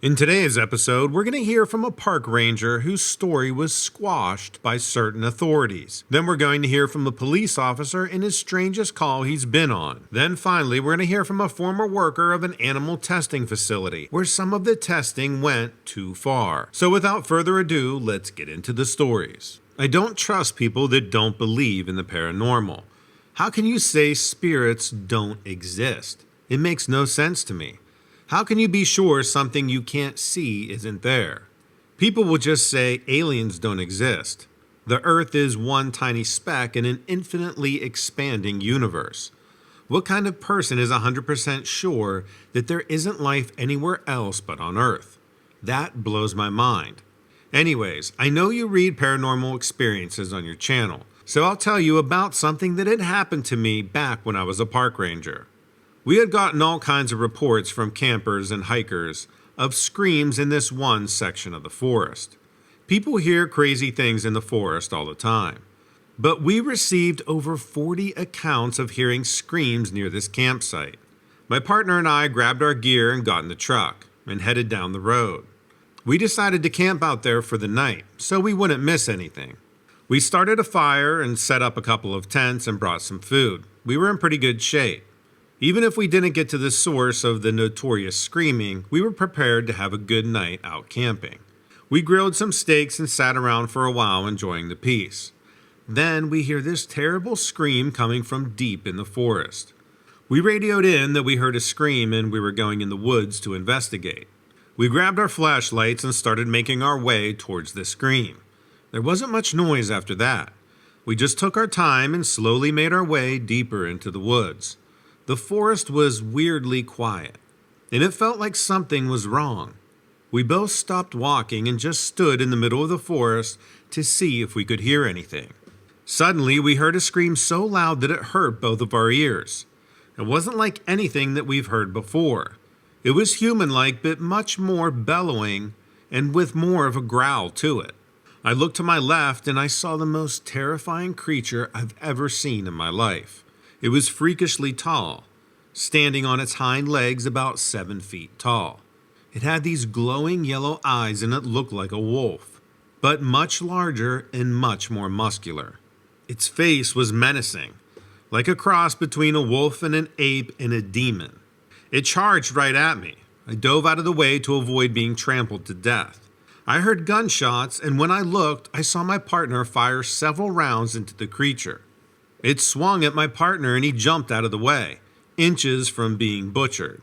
In today's episode, we're going to hear from a park ranger whose story was squashed by certain authorities. Then we're going to hear from a police officer in his strangest call he's been on. Then finally, we're going to hear from a former worker of an animal testing facility where some of the testing went too far. So without further ado, let's get into the stories. I don't trust people that don't believe in the paranormal. How can you say spirits don't exist? It makes no sense to me. How can you be sure something you can't see isn't there? People will just say aliens don't exist. The Earth is one tiny speck in an infinitely expanding universe. What kind of person is 100% sure that there isn't life anywhere else but on Earth? That blows my mind. Anyways, I know you read paranormal experiences on your channel, so I'll tell you about something that had happened to me back when I was a park ranger. We had gotten all kinds of reports from campers and hikers of screams in this one section of the forest. People hear crazy things in the forest all the time. But we received over 40 accounts of hearing screams near this campsite. My partner and I grabbed our gear and got in the truck and headed down the road. We decided to camp out there for the night so we wouldn't miss anything. We started a fire and set up a couple of tents and brought some food. We were in pretty good shape. Even if we didn't get to the source of the notorious screaming, we were prepared to have a good night out camping. We grilled some steaks and sat around for a while enjoying the peace. Then we hear this terrible scream coming from deep in the forest. We radioed in that we heard a scream and we were going in the woods to investigate. We grabbed our flashlights and started making our way towards the scream. There wasn't much noise after that. We just took our time and slowly made our way deeper into the woods. The forest was weirdly quiet, and it felt like something was wrong. We both stopped walking and just stood in the middle of the forest to see if we could hear anything. Suddenly, we heard a scream so loud that it hurt both of our ears. It wasn't like anything that we've heard before. It was human-like, but much more bellowing and with more of a growl to it. I looked to my left and I saw the most terrifying creature I've ever seen in my life. It was freakishly tall, standing on its hind legs about 7 feet tall. It had these glowing yellow eyes and it looked like a wolf, but much larger and much more muscular. Its face was menacing, like a cross between a wolf and an ape and a demon. It charged right at me. I dove out of the way to avoid being trampled to death. I heard gunshots, and when I looked, I saw my partner fire several rounds into the creature. It swung at my partner and he jumped out of the way, inches from being butchered.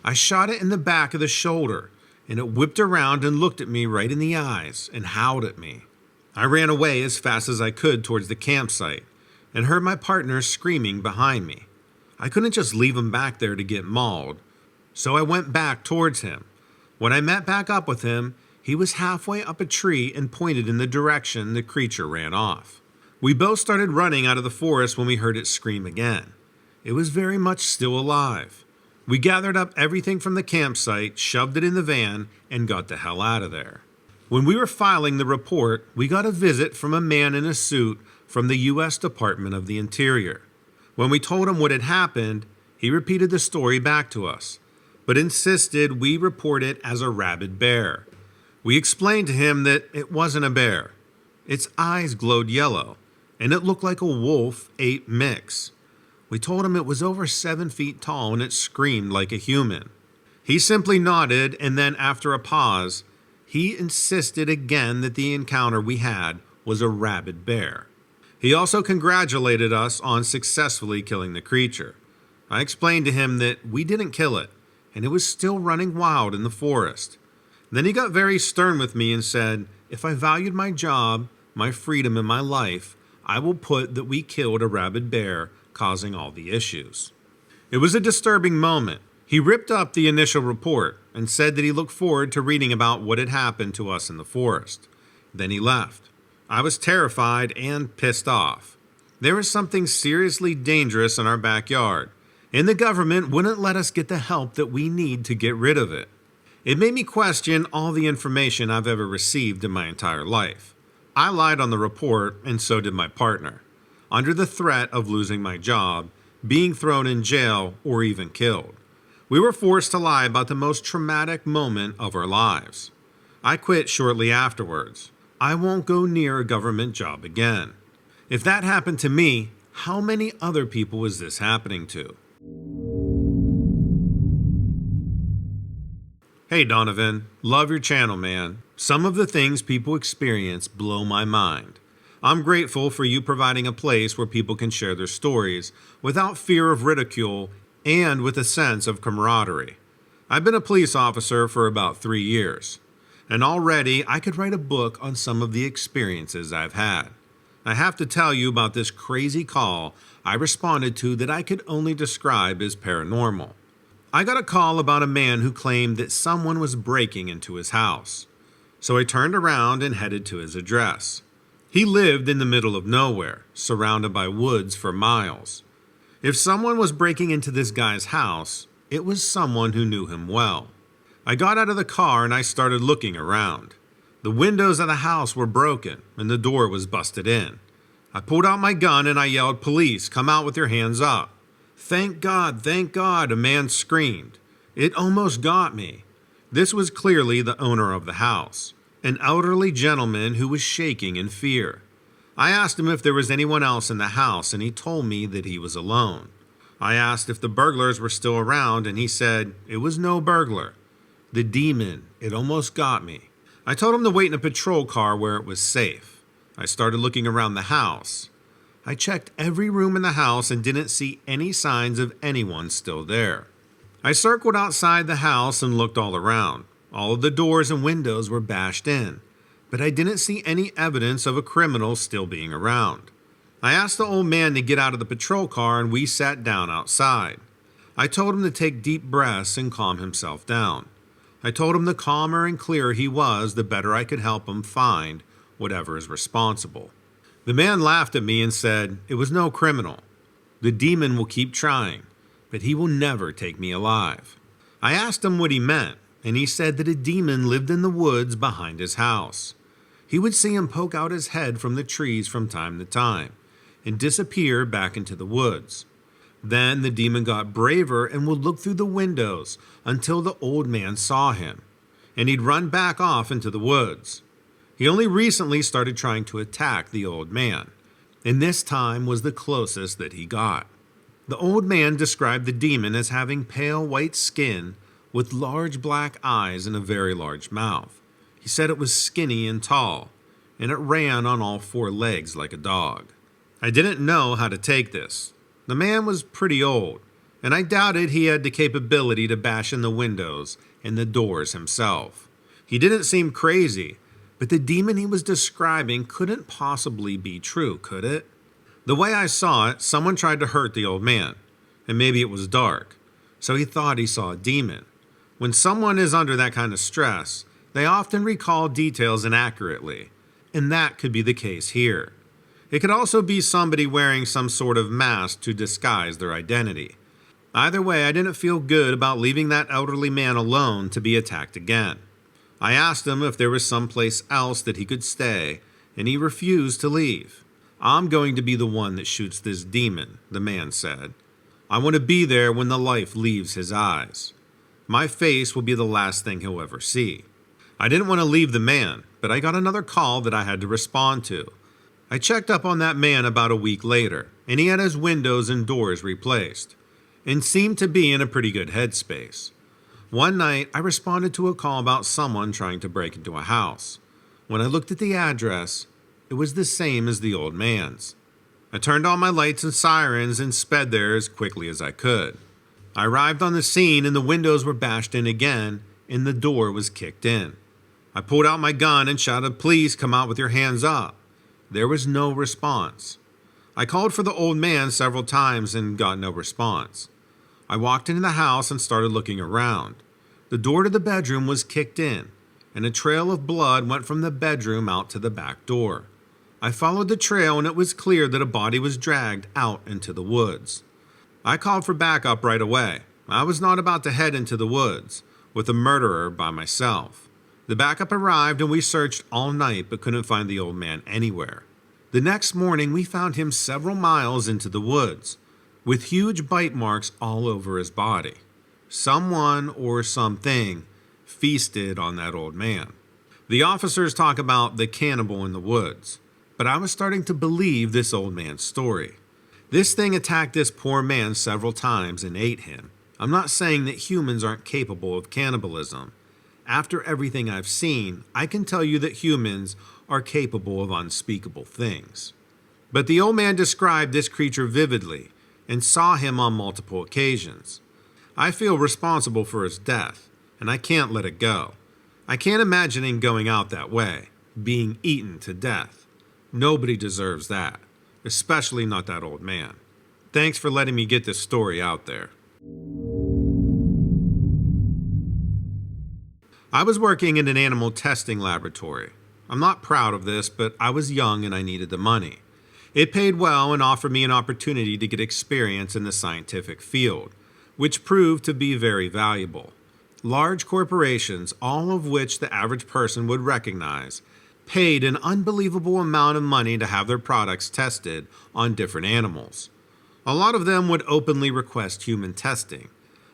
I shot it in the back of the shoulder, and it whipped around and looked at me right in the eyes and howled at me. I ran away as fast as I could towards the campsite and heard my partner screaming behind me. I couldn't just leave him back there to get mauled, so I went back towards him. When I met back up with him, he was halfway up a tree and pointed in the direction the creature ran off. We both started running out of the forest when we heard it scream again. It was very much still alive. We gathered up everything from the campsite, shoved it in the van, and got the hell out of there. When we were filing the report, we got a visit from a man in a suit from the U.S. Department of the Interior. When we told him what had happened, he repeated the story back to us, but insisted we report it as a rabid bear. We explained to him that it wasn't a bear. Its eyes glowed yellow, and it looked like a wolf-ape mix. We told him it was over 7 feet tall and it screamed like a human. He simply nodded, and then after a pause, he insisted again that the encounter we had was a rabid bear. He also congratulated us on successfully killing the creature. I explained to him that we didn't kill it, and it was still running wild in the forest. Then he got very stern with me and said, if I valued my job, my freedom, and my life, I will put that we killed a rabid bear, causing all the issues. It was a disturbing moment. He ripped up the initial report and said that he looked forward to reading about what had happened to us in the forest. Then he left. I was terrified and pissed off. There was something seriously dangerous in our backyard, and the government wouldn't let us get the help that we need to get rid of it. It made me question all the information I've ever received in my entire life. I lied on the report, and so did my partner, under the threat of losing my job, being thrown in jail, or even killed. We were forced to lie about the most traumatic moment of our lives. I quit shortly afterwards. I won't go near a government job again. If that happened to me, how many other people was this happening to? Hey Donovan, love your channel, man. Some of the things people experience blow my mind. I'm grateful for you providing a place where people can share their stories without fear of ridicule and with a sense of camaraderie. I've been a police officer for about 3 years, and already I could write a book on some of the experiences I've had. I have to tell you about this crazy call I responded to that I could only describe as paranormal. I got a call about a man who claimed that someone was breaking into his house. So I turned around and headed to his address. He lived in the middle of nowhere, surrounded by woods for miles. If someone was breaking into this guy's house, it was someone who knew him well. I got out of the car and I started looking around. The windows of the house were broken and the door was busted in. I pulled out my gun and I yelled, "Police, come out with your hands up." Thank God, a man screamed. It almost got me. This was clearly the owner of the house, an elderly gentleman who was shaking in fear. I asked him if there was anyone else in the house and he told me that he was alone. I asked if the burglars were still around and he said it was no burglar. The demon, it almost got me. I told him to wait in a patrol car where it was safe. I started looking around the house. I checked every room in the house and didn't see any signs of anyone still there. I circled outside the house and looked all around. All of the doors and windows were bashed in, but I didn't see any evidence of a criminal still being around. I asked the old man to get out of the patrol car and we sat down outside. I told him to take deep breaths and calm himself down. I told him the calmer and clearer he was, the better I could help him find whatever is responsible. The man laughed at me and said, "It was no criminal. The demon will keep trying, but he will never take me alive." I asked him what he meant, and he said that a demon lived in the woods behind his house. He would see him poke out his head from the trees from time to time and disappear back into the woods. Then the demon got braver and would look through the windows until the old man saw him, and he'd run back off into the woods. He only recently started trying to attack the old man, and this time was the closest that he got. The old man described the demon as having pale white skin with large black eyes and a very large mouth. He said it was skinny and tall, and it ran on all 4 legs like a dog. I didn't know how to take this. The man was pretty old, and I doubted he had the capability to bash in the windows and the doors himself. He didn't seem crazy, but the demon he was describing couldn't possibly be true, could it? The way I saw it, someone tried to hurt the old man, and maybe it was dark, so he thought he saw a demon. When someone is under that kind of stress, they often recall details inaccurately, and that could be the case here. It could also be somebody wearing some sort of mask to disguise their identity. Either way, I didn't feel good about leaving that elderly man alone to be attacked again. I asked him if there was someplace else that he could stay, and he refused to leave. "I'm going to be the one that shoots this demon," the man said. "I want to be there when the life leaves his eyes. My face will be the last thing he'll ever see." I didn't want to leave the man, but I got another call that I had to respond to. I checked up on that man about a week later, and he had his windows and doors replaced, and seemed to be in a pretty good headspace. One night, I responded to a call about someone trying to break into a house. When I looked at the address, it was the same as the old man's. I turned on my lights and sirens and sped there as quickly as I could. I arrived on the scene and the windows were bashed in again and the door was kicked in. I pulled out my gun and shouted, "Please come out with your hands up." There was no response. I called for the old man several times and got no response. I walked into the house and started looking around. The door to the bedroom was kicked in, and a trail of blood went from the bedroom out to the back door. I followed the trail and it was clear that a body was dragged out into the woods. I called for backup right away. I was not about to head into the woods with a murderer by myself. The backup arrived and we searched all night but couldn't find the old man anywhere. The next morning we found him several miles into the woods, with huge bite marks all over his body. Someone or something feasted on that old man. The officers talk about the cannibal in the woods, but I was starting to believe this old man's story. This thing attacked this poor man several times and ate him. I'm not saying that humans aren't capable of cannibalism. After everything I've seen, I can tell you that humans are capable of unspeakable things. But the old man described this creature vividly and saw him on multiple occasions. I feel responsible for his death, and I can't let it go. I can't imagine him going out that way, being eaten to death. Nobody deserves that, especially not that old man. Thanks for letting me get this story out there. I was working in an animal testing laboratory. I'm not proud of this, but I was young and I needed the money. It paid well and offered me an opportunity to get experience in the scientific field, which proved to be very valuable. Large corporations, all of which the average person would recognize, paid an unbelievable amount of money to have their products tested on different animals. A lot of them would openly request human testing,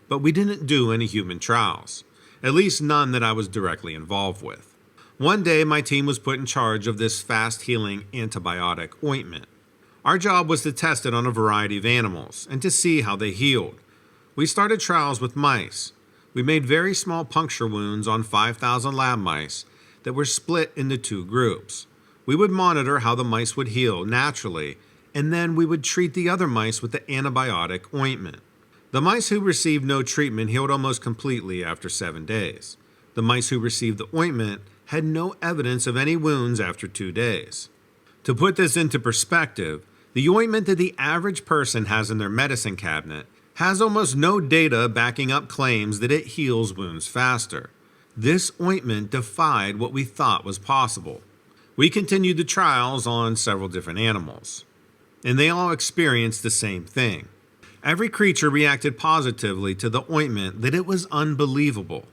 but we didn't do any human trials, at least none that I was directly involved with. One day, my team was put in charge of this fast-healing antibiotic ointment. Our job was to test it on a variety of animals and to see how they healed. We started trials with mice. We made very small puncture wounds on 5,000 lab mice that were split into 2 groups. We would monitor how the mice would heal naturally, and then we would treat the other mice with the antibiotic ointment. The mice who received no treatment healed almost completely after 7 days. The mice who received the ointment had no evidence of any wounds after 2 days. To put this into perspective, the ointment that the average person has in their medicine cabinet has almost no data backing up claims that it heals wounds faster. This ointment defied what we thought was possible. We continued the trials on several different animals, and they all experienced the same thing. Every creature reacted positively to the ointment that it was unbelievable.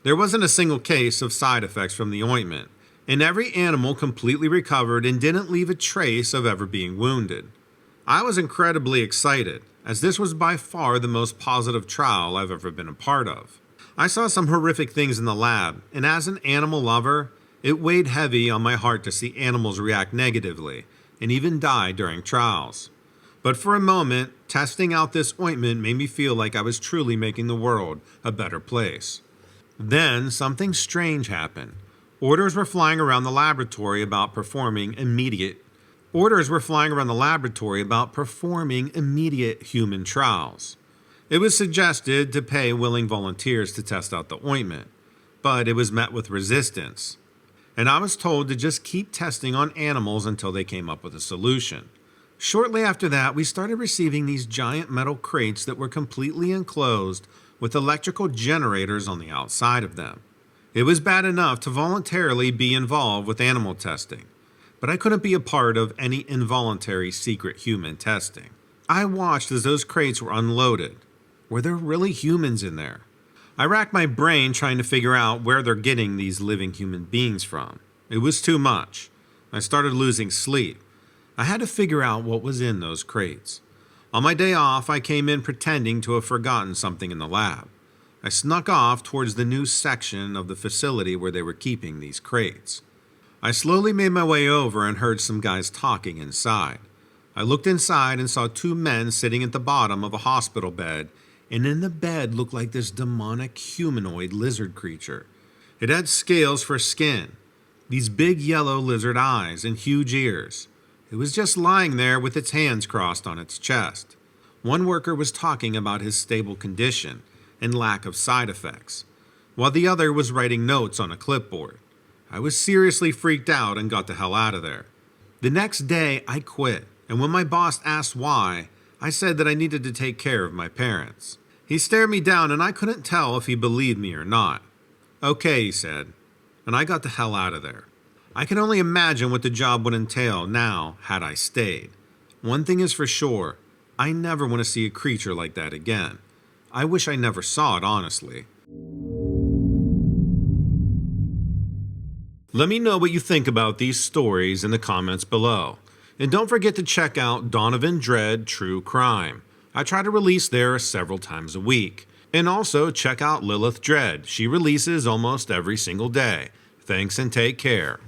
There wasn't a single case of side effects from the ointment, and every animal completely recovered and didn't leave a trace of ever being wounded. I was incredibly excited, as this was by far the most positive trial I've ever been a part of. I saw some horrific things in the lab, and as an animal lover, it weighed heavy on my heart to see animals react negatively and even die during trials. But for a moment, testing out this ointment made me feel like I was truly making the world a better place. Then something strange happened. Orders were flying around the laboratory about performing immediate human trials. It was suggested to pay willing volunteers to test out the ointment, but it was met with resistance. And I was told to just keep testing on animals until they came up with a solution. Shortly after that, we started receiving these giant metal crates that were completely enclosed with electrical generators on the outside of them. It was bad enough to voluntarily be involved with animal testing, but I couldn't be a part of any involuntary secret human testing. I watched as those crates were unloaded. Were there really humans in there? I racked my brain trying to figure out where they're getting these living human beings from. It was too much. I started losing sleep. I had to figure out what was in those crates. On my day off, I came in pretending to have forgotten something in the lab. I snuck off towards the new section of the facility where they were keeping these crates. I slowly made my way over and heard some guys talking inside. I looked inside and saw 2 men sitting at the bottom of a hospital bed, and in the bed looked like this demonic humanoid lizard creature. It had scales for skin, these big yellow lizard eyes and huge ears. It was just lying there with its hands crossed on its chest. One worker was talking about his stable condition and lack of side effects, while the other was writing notes on a clipboard. I was seriously freaked out and got the hell out of there. The next day, I quit, and when my boss asked why, I said that I needed to take care of my parents. He stared me down, and I couldn't tell if he believed me or not. Okay, he said, and I got the hell out of there. I can only imagine what the job would entail now had I stayed. One thing is for sure, I never want to see a creature like that again. I wish I never saw it, honestly. Let me know what you think about these stories in the comments below. And don't forget to check out Donovan Dread True Crime. I try to release there several times a week. And also check out Lilith Dread. She releases almost every single day. Thanks and take care.